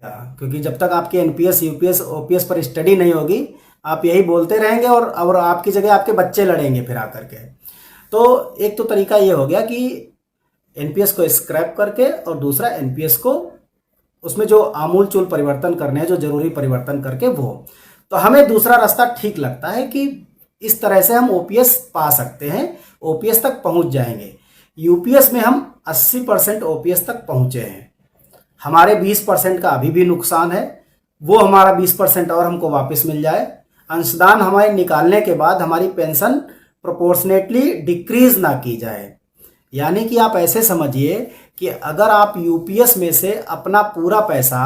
क्योंकि जब तक आपकी एनपीएस यूपीएस ओपीएस पर स्टडी नहीं होगी आप यही बोलते रहेंगे और आपकी जगह आपके बच्चे लड़ेंगे फिर आकर के। तो एक तो तरीका ये हो गया कि एनपीएस को स्क्रैप करके और दूसरा एनपीएस को उसमें जो आमूल चूल परिवर्तन करने हैं, जो जरूरी परिवर्तन करके वो। तो हमें दूसरा रास्ता ठीक लगता है कि इस तरह से हम ओपीएस पा सकते हैं, ओपीएस तक पहुंच जाएंगे। यूपीएस में हम 80% ओपीएस तक पहुंचे हैं, हमारे 20% का अभी भी नुकसान है, वो हमारा 20% और हमको वापस मिल जाए। अंशदान हमारे निकालने के बाद हमारी पेंशन प्रोपोर्शनेटली डिक्रीज ना की जाए। यानी कि आप ऐसे समझिए कि अगर आप यूपीएस में से अपना पूरा पैसा,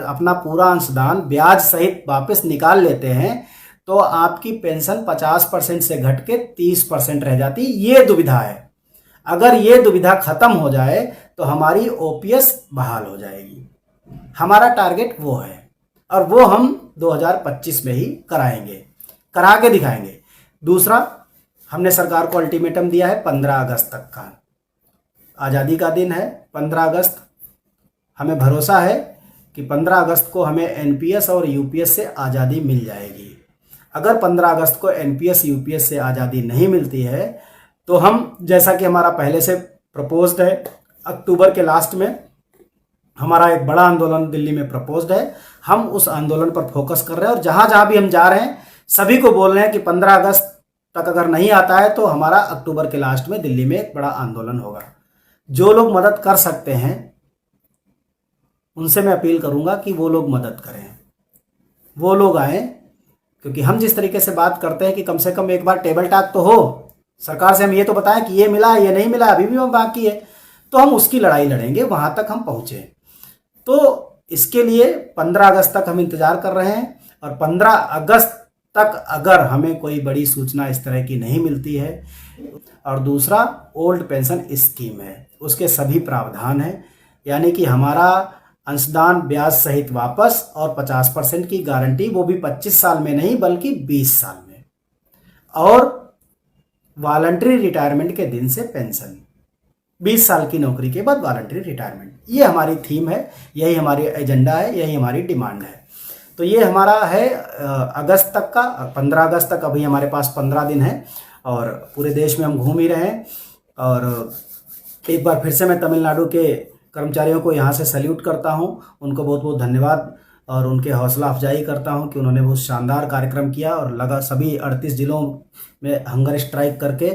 अपना पूरा अंशदान ब्याज सहित वापस निकाल लेते हैं तो आपकी पेंशन 50% से घट के 30% रह जाती। ये दुविधा है। अगर ये दुविधा खत्म हो जाए तो हमारी ओपीएस बहाल हो जाएगी। हमारा टारगेट वो है और वो हम 2025 में ही कराएंगे, करा के दिखाएंगे। दूसरा, हमने सरकार को अल्टीमेटम दिया है 15 अगस्त तक का, आज़ादी का दिन है 15 अगस्त। हमें भरोसा है कि 15 अगस्त को हमें एनपीएस और यूपीएस से आज़ादी मिल जाएगी। अगर 15 अगस्त को एनपीएस यूपीएस से आज़ादी नहीं मिलती है तो हम, जैसा कि हमारा पहले से प्रपोज्ड है, अक्टूबर के लास्ट में हमारा एक बड़ा आंदोलन दिल्ली में प्रपोज्ड है। हम उस आंदोलन पर फोकस कर रहे हैं और जहाँ जहाँ भी हम जा रहे हैं सभी को बोल रहे हैं कि 15 अगस्त तक अगर नहीं आता है तो हमारा अक्टूबर के लास्ट में दिल्ली में एक बड़ा आंदोलन होगा। जो लोग मदद कर सकते हैं उनसे मैं अपील करूंगा कि वो लोग मदद करें, वो लोग आए, क्योंकि हम जिस तरीके से बात करते हैं कि कम से कम एक बार टेबल टॉक तो हो, सरकार से हम ये तो बताएं कि ये मिला, ये नहीं मिला, अभी भी हम बाकी है, तो हम उसकी लड़ाई लड़ेंगे, वहां तक हम पहुंचे। तो इसके लिए 15 अगस्त तक हम इंतजार कर रहे हैं और 15 अगस्त तक अगर हमें कोई बड़ी सूचना इस तरह की नहीं मिलती है, और दूसरा ओल्ड पेंशन स्कीम है, उसके सभी प्रावधान हैं, यानी कि हमारा अंशदान ब्याज सहित वापस और 50% की गारंटी, वो भी 25 साल में नहीं बल्कि 20 साल में, और वॉलंटरी रिटायरमेंट के दिन से पेंशन, 20 साल की नौकरी के बाद वॉलंटरी रिटायरमेंट। ये हमारी थीम है, यही हमारी एजेंडा है, यही हमारी डिमांड है। तो ये हमारा है अगस्त तक का, 15 अगस्त तक अभी हमारे पास 15 दिन है और पूरे देश में हम घूम ही रहे हैं। और एक बार फिर से मैं तमिलनाडु के कर्मचारियों को यहाँ से सैल्यूट करता हूँ, उनको बहुत बहुत धन्यवाद और उनके हौसला अफजाई करता हूँ कि उन्होंने बहुत शानदार कार्यक्रम किया और लगा सभी 38 जिलों में हंगर स्ट्राइक करके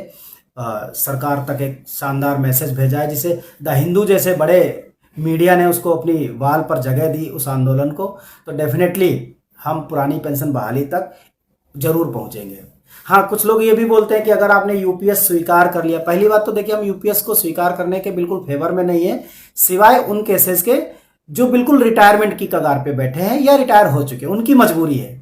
सरकार तक एक शानदार मैसेज भेजा है, जिसे द हिंदू जैसे बड़े मीडिया ने उसको अपनी वाल पर जगह दी उस आंदोलन को। तो डेफिनेटली हम पुरानी पेंशन बहाली तक जरूर पहुंचेंगे। हाँ, कुछ लोग ये भी बोलते हैं कि अगर आपने यूपीएस स्वीकार कर लिया, पहली बात तो देखिए हम यूपीएस को स्वीकार करने के बिल्कुल फेवर में नहीं है, सिवाय उन केसेस के जो बिल्कुल रिटायरमेंट की कगार पे बैठे हैं या रिटायर हो चुके हैं, उनकी मजबूरी है,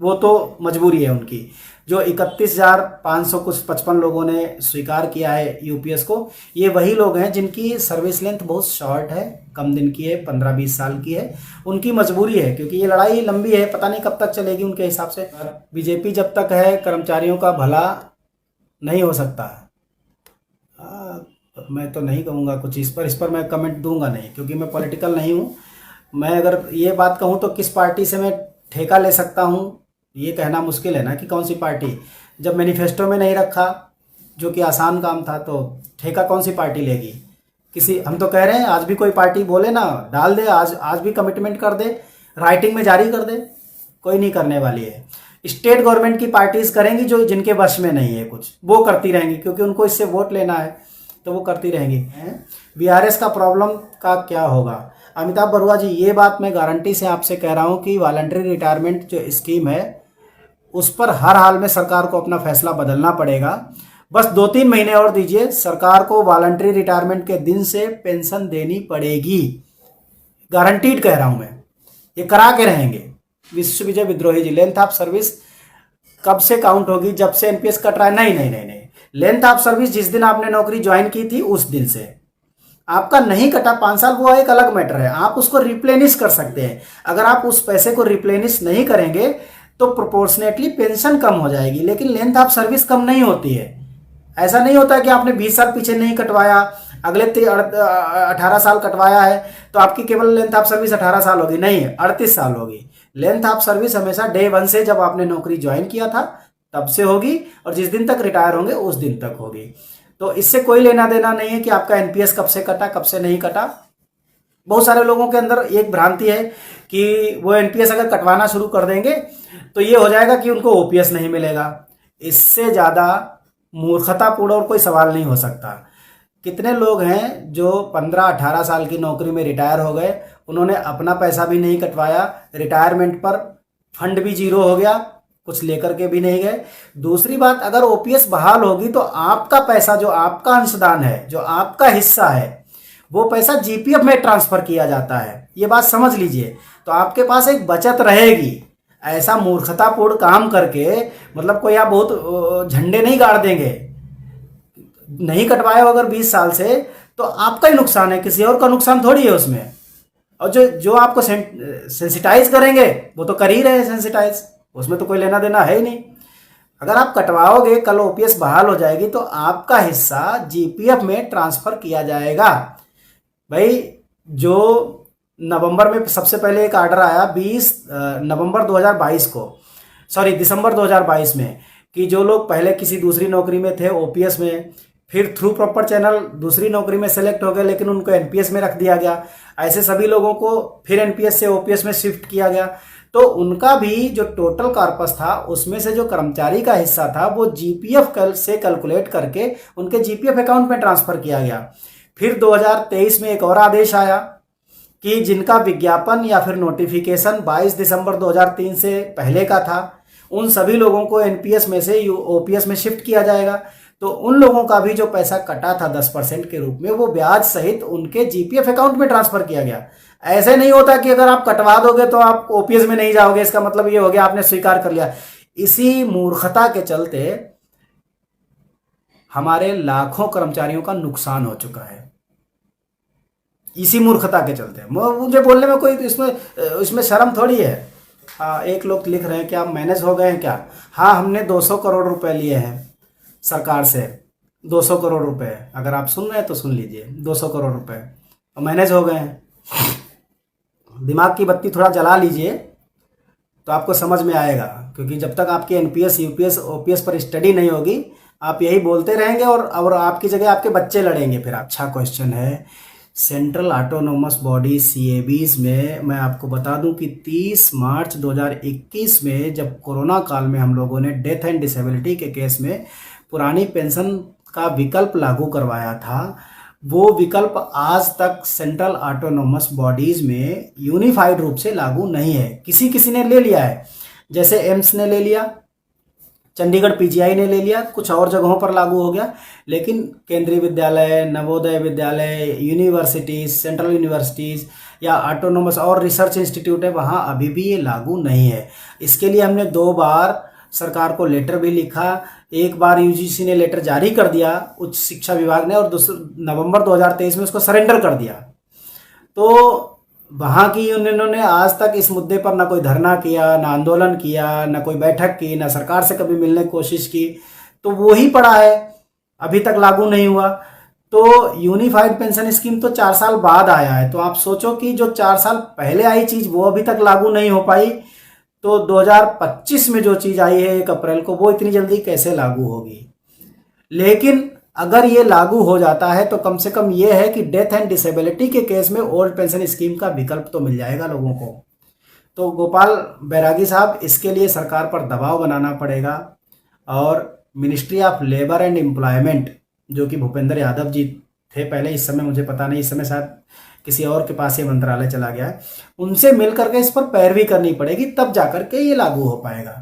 वो तो मजबूरी है उनकी। जो 31,500 कुछ 55 लोगों ने स्वीकार किया है यूपीएस को, ये वही लोग हैं जिनकी सर्विस लेंथ बहुत शॉर्ट है, कम दिन की है, 15-20 साल की है, उनकी मजबूरी है, क्योंकि ये लड़ाई लंबी है, पता नहीं कब तक चलेगी उनके हिसाब से। बीजेपी जब तक है कर्मचारियों का भला नहीं हो सकता। मैं तो नहीं कहूँगा कुछ इस पर मैं कमेंट दूंगा नहीं, क्योंकि मैं पॉलिटिकल नहीं हूँ। मैं अगर ये बात कहूँ तो किस पार्टी से मैं ठेका ले सकता हूँ ये कहना मुश्किल है ना, कि कौन सी पार्टी, जब मैनिफेस्टो में नहीं रखा जो कि आसान काम था तो ठेका कौन सी पार्टी लेगी। किसी, हम तो कह रहे हैं आज भी कोई पार्टी बोले ना, डाल दे, आज भी कमिटमेंट कर दे, राइटिंग में जारी कर दे, कोई नहीं करने वाली है। स्टेट गवर्नमेंट की पार्टीज करेंगी जो जिनके वश में नहीं है कुछ, वो करती रहेंगी, क्योंकि उनको इससे वोट लेना है तो वो करती रहेंगी। बीआरएस का प्रॉब्लम का क्या होगा, अमिताभ बरुआ जी, ये बात मैं गारंटी से आपसे कह रहा हूँ कि वॉलंटरी रिटायरमेंट जो स्कीम है उस पर हर हाल में सरकार को अपना फैसला बदलना पड़ेगा। बस 2-3 महीने और दीजिए, सरकार को वॉलंटरी रिटायरमेंट के दिन से पेंशन देनी पड़ेगी, गारंटीड कह रहा हूं मैं, ये करा के रहेंगे। विश्व विजय विद्रोही जी, लेंथ ऑफ सर्विस कब से काउंट होगी, जब से एनपीएस कट रहा है? नहीं, लेंथ ऑफ सर्विस जिस दिन आपने नौकरी ज्वाइन की थी उस दिन से, आपका नहीं कटा 5 साल, वो एक अलग मैटर है, आप उसको रिप्लेनिश कर सकते हैं। अगर आप उस पैसे को रिप्लेनिश नहीं करेंगे तो प्रोपोर्शनेटली पेंशन कम हो जाएगी, लेकिन लेंथ ऑफ सर्विस कम नहीं होती है। ऐसा नहीं होता कि आपने 20 साल पीछे नहीं कटवाया, अगले 18 साल कटवाया है तो आपकी केवल लेंथ ऑफ सर्विस 18 साल होगी, नहीं 38 साल होगी। लेंथ ऑफ सर्विस हमेशा डे 1 से, जब आपने नौकरी ज्वाइन किया था तब से होगी, और जिस दिन तक रिटायर होंगे उस दिन तक होगी। तो इससे कोई लेना देना नहीं है कि आपका एनपीएस कब से कटा कब से नहीं कटा। बहुत सारे लोगों के अंदर एक भ्रांति है कि वो एनपीएस अगर कटवाना शुरू कर देंगे तो ये हो जाएगा कि उनको ओपीएस नहीं मिलेगा। इससे ज़्यादा मूर्खतापूर्ण और कोई सवाल नहीं हो सकता। कितने लोग हैं जो 15-18 साल की नौकरी में रिटायर हो गए, उन्होंने अपना पैसा भी नहीं कटवाया, रिटायरमेंट पर फंड भी जीरो हो गया, कुछ लेकर के भी नहीं गए। दूसरी बात, अगर ओपीएस बहाल होगी तो आपका पैसा, जो आपका अंशदान है, जो आपका हिस्सा है, वो पैसा जीपीएफ में ट्रांसफर किया जाता है। ये बात समझ लीजिए। तो आपके पास एक बचत रहेगी। ऐसा मूर्खतापूर्ण काम करके मतलब कोई आप बहुत झंडे नहीं गाड़ देंगे। नहीं कटवाए हो अगर 20 साल से तो आपका ही नुकसान है, किसी और का नुकसान थोड़ी है उसमें। और जो आपको सेंसिटाइज करेंगे वो तो कर ही रहे हैं सेंसिटाइज, उसमें तो कोई लेना देना है ही नहीं। अगर आप कटवाओगे, कल ओपीएस बहाल हो जाएगी तो आपका हिस्सा जीपीएफ में ट्रांसफर किया जाएगा। भाई, जो नवंबर में सबसे पहले एक ऑर्डर आया 20 नवंबर 2022 को, सॉरी दिसंबर 2022 में, कि जो लोग पहले किसी दूसरी नौकरी में थे ओपीएस में, फिर थ्रू प्रॉपर चैनल दूसरी नौकरी में सेलेक्ट हो गए लेकिन उनको एनपीएस में रख दिया गया, ऐसे सभी लोगों को फिर एनपीएस से ओपीएस में शिफ्ट किया गया। तो उनका भी जो टोटल कॉर्पस था उसमें से जो कर्मचारी का हिस्सा था वो जीपीएफ से कैलकुलेट करके उनके जीपीएफ अकाउंट में ट्रांसफर किया गया। फिर 2023 में एक और आदेश आया कि जिनका विज्ञापन या फिर नोटिफिकेशन 22 दिसंबर 2003 से पहले का था, उन सभी लोगों को एनपीएस में से ओपीएस में शिफ्ट किया जाएगा। तो उन लोगों का भी जो पैसा कटा था 10% के रूप में, वो ब्याज सहित उनके जीपीएफ अकाउंट में ट्रांसफर किया गया। ऐसे नहीं होता कि अगर आप कटवा दोगे तो आप ओपीएस में नहीं जाओगे, इसका मतलब ये हो गया आपने स्वीकार कर लिया। इसी मूर्खता के चलते हमारे लाखों कर्मचारियों का नुकसान हो चुका है, इसी मूर्खता के चलते। मुझे बोलने में कोई इसमें शर्म थोड़ी है। एक लोग लिख रहे हैं कि आप मैनेज हो गए हैं क्या? हाँ, हमने 200 करोड़ रुपए लिए हैं सरकार से, 200 करोड़ रुपए। अगर आप सुन रहे हैं तो सुन लीजिए, 200 करोड़ रुपए और मैनेज हो गए हैं। दिमाग की बत्ती थोड़ा जला लीजिए तो आपको समझ में आएगा, क्योंकि जब तक आपकी एनपीएस यूपीएस ओपीएस पर स्टडी नहीं होगी आप यही बोलते रहेंगे और आपकी जगह आपके बच्चे लड़ेंगे फिर। अच्छा क्वेश्चन है। सेंट्रल ऑटोनोमस बॉडी सीएबीज में मैं आपको बता दूं कि 30 मार्च 2021 में जब कोरोना काल में हम लोगों ने डेथ एंड डिसेबिलिटी के केस में पुरानी पेंशन का विकल्प लागू करवाया था, वो विकल्प आज तक सेंट्रल ऑटोनोमस बॉडीज में यूनिफाइड रूप से लागू नहीं है। किसी किसी ने ले लिया है, जैसे एम्स ने ले लिया, चंडीगढ़ पीजीआई ने ले लिया, कुछ और जगहों पर लागू हो गया, लेकिन केंद्रीय विद्यालय, Navodaya Vidyalaya, universities, central universities या ऑटोनोमस और रिसर्च इंस्टीट्यूट है, वहाँ अभी भी ये लागू नहीं है। इसके लिए हमने 2 बार सरकार को लेटर भी लिखा। एक बार यूजीसी ने लेटर जारी कर दिया, उच्च शिक्षा विभाग ने, और नवंबर 2023 में उसको सरेंडर कर दिया। तो वहाँ की यूनियनों ने आज तक इस मुद्दे पर ना कोई धरना किया, ना आंदोलन किया, ना कोई बैठक की, ना सरकार से कभी मिलने की कोशिश की, तो वो ही पड़ा है, अभी तक लागू नहीं हुआ। तो यूनिफाइड पेंशन स्कीम तो 4 साल बाद आया है, तो आप सोचो कि जो 4 साल पहले आई चीज़ वो अभी तक लागू नहीं हो पाई, तो 2025 में जो चीज़ आई है 1 अप्रैल को, वो इतनी जल्दी कैसे लागू होगी। लेकिन अगर ये लागू हो जाता है तो कम से कम ये है कि डेथ एंड डिसेबिलिटी के केस में ओल्ड पेंशन स्कीम का विकल्प तो मिल जाएगा लोगों को। तो गोपाल बैरागी साहब, इसके लिए सरकार पर दबाव बनाना पड़ेगा, और ministry of labour and employment, जो कि भूपेंद्र यादव जी थे पहले, इस समय मुझे पता नहीं, इस समय शायद किसी और के पास ये मंत्रालय चला गया है, उनसे मिल करके इस पर पैरवी करनी पड़ेगी, तब जाकर के ये लागू हो पाएगा।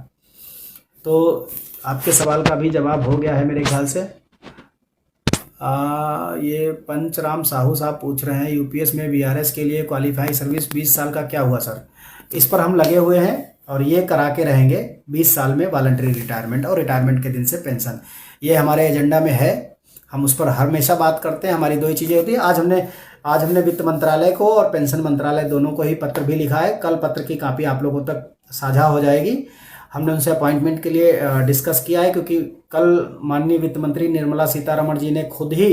तो आपके सवाल का भी जवाब हो गया है मेरे ख्याल से। ये पंचराम साहू साहब पूछ रहे हैं, यूपीएस में वीआरएस के लिए क्वालिफाइंग सर्विस 20 साल का क्या हुआ सर? इस पर हम लगे हुए हैं और ये करा के रहेंगे 20 साल में वॉलंटरी रिटायरमेंट और रिटायरमेंट के दिन से पेंशन। ये हमारे एजेंडा में है, हम उस पर हमेशा बात करते हैं। हमारी 2 ही चीज़ें होती हैं। आज हमने वित्त मंत्रालय को और पेंशन मंत्रालय दोनों को ही पत्र भी लिखा है। कल पत्र की कापी आप लोगों तक साझा हो जाएगी। हमने उनसे अपॉइंटमेंट के लिए डिस्कस किया है, क्योंकि कल माननीय वित्त मंत्री निर्मला सीतारमण जी ने खुद ही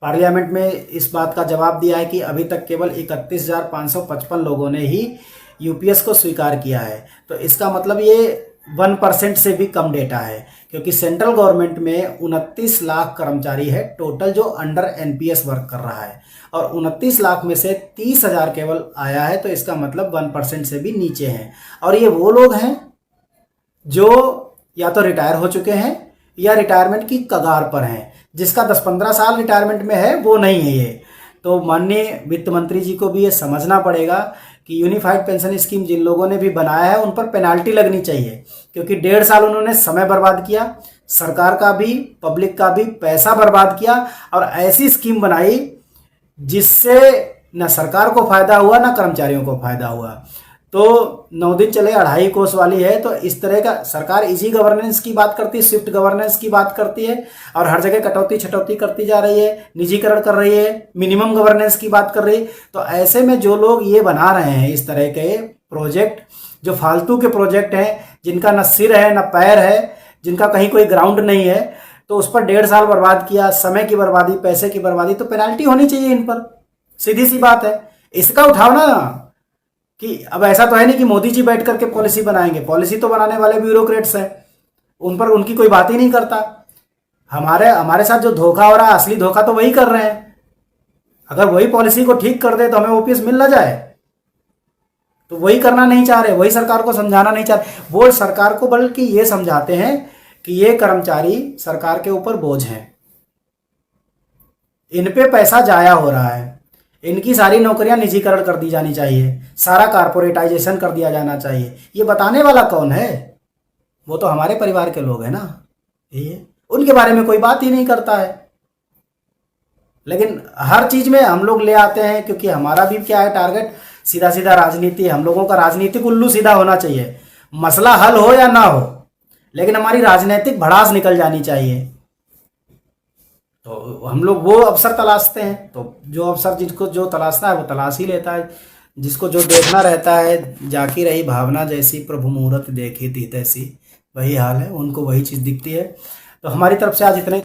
पार्लियामेंट में इस बात का जवाब दिया है कि अभी तक केवल 31,555 लोगों ने ही यूपीएस को स्वीकार किया है। तो इसका मतलब ये 1% से भी कम डेटा है, क्योंकि सेंट्रल गवर्नमेंट में 29 लाख कर्मचारी है टोटल जो अंडर एनपीएस वर्क कर रहा है, और 29 लाख में से 30,000 केवल आया है। तो इसका मतलब 1% से भी नीचे है। और ये वो लोग हैं जो या तो रिटायर हो चुके हैं या रिटायरमेंट की कगार पर हैं। जिसका 10-15 साल रिटायरमेंट में है वो नहीं है ये। तो माननीय वित्त मंत्री जी को भी ये समझना पड़ेगा कि यूनिफाइड पेंशन स्कीम जिन लोगों ने भी बनाया है उन पर पेनाल्टी लगनी चाहिए, क्योंकि 1.5 साल उन्होंने समय बर्बाद किया, सरकार का भी पब्लिक का भी पैसा बर्बाद किया, और ऐसी स्कीम बनाई जिससे न सरकार को फायदा हुआ न कर्मचारियों को फायदा हुआ। तो 9 दिन चले 2.5 कोस वाली है। तो इस तरह का सरकार इजी गवर्नेंस की बात करती है, स्विफ्ट गवर्नेंस की बात करती है, और हर जगह कटौती छटौती करती जा रही है, निजीकरण कर रही है, मिनिमम गवर्नेंस की बात कर रही है। तो ऐसे में जो लोग ये बना रहे हैं इस तरह के प्रोजेक्ट, जो फालतू के प्रोजेक्ट हैं, जिनका न सिर है न पैर है, जिनका कहीं कोई ग्राउंड नहीं है, तो उस पर 1.5 साल बर्बाद किया, समय की बर्बादी, पैसे की बर्बादी। तो पेनाल्टी होनी चाहिए इन पर, सीधी सी बात है। इसका उठाओ ना कि अब ऐसा तो है नहीं कि मोदी जी बैठ करके पॉलिसी बनाएंगे। पॉलिसी तो बनाने वाले ब्यूरोक्रेट्स हैं, उन पर उनकी कोई बात ही नहीं करता। हमारे साथ जो धोखा हो रहा है, असली धोखा तो वही कर रहे हैं। अगर वही पॉलिसी को ठीक कर दे तो हमें ओपीएस मिल ना जाए, तो वही करना नहीं चाह रहे, वही सरकार को समझाना नहीं चाह रहे। वो सरकार को बल्कि ये समझाते हैं कि ये कर्मचारी सरकार के ऊपर बोझ हैं, इन पे पैसा जाया हो रहा है, इनकी सारी नौकरियां निजीकरण कर दी जानी चाहिए, सारा कारपोरेटाइजेशन कर दिया जाना चाहिए। ये बताने वाला कौन है? वो तो हमारे परिवार के लोग हैं ना, ये उनके बारे में कोई बात ही नहीं करता है। लेकिन हर चीज में हम लोग ले आते हैं, क्योंकि हमारा भी क्या है टारगेट, सीधा सीधा राजनीति। हम लोगों का राजनीतिक उल्लू सीधा होना चाहिए, मसला हल हो या ना हो, लेकिन हमारी राजनीतिक भड़ास निकल जानी चाहिए। तो हम लोग वो अवसर तलाशते हैं। तो जो अवसर जिसको जो तलाशना है वो तलाश ही लेता है, जिसको जो देखना रहता है। जाकी रही भावना जैसी, प्रभु मुहूर्त देखी थी तैसी, वही हाल है, उनको वही चीज़ दिखती है। तो हमारी तरफ से आज इतने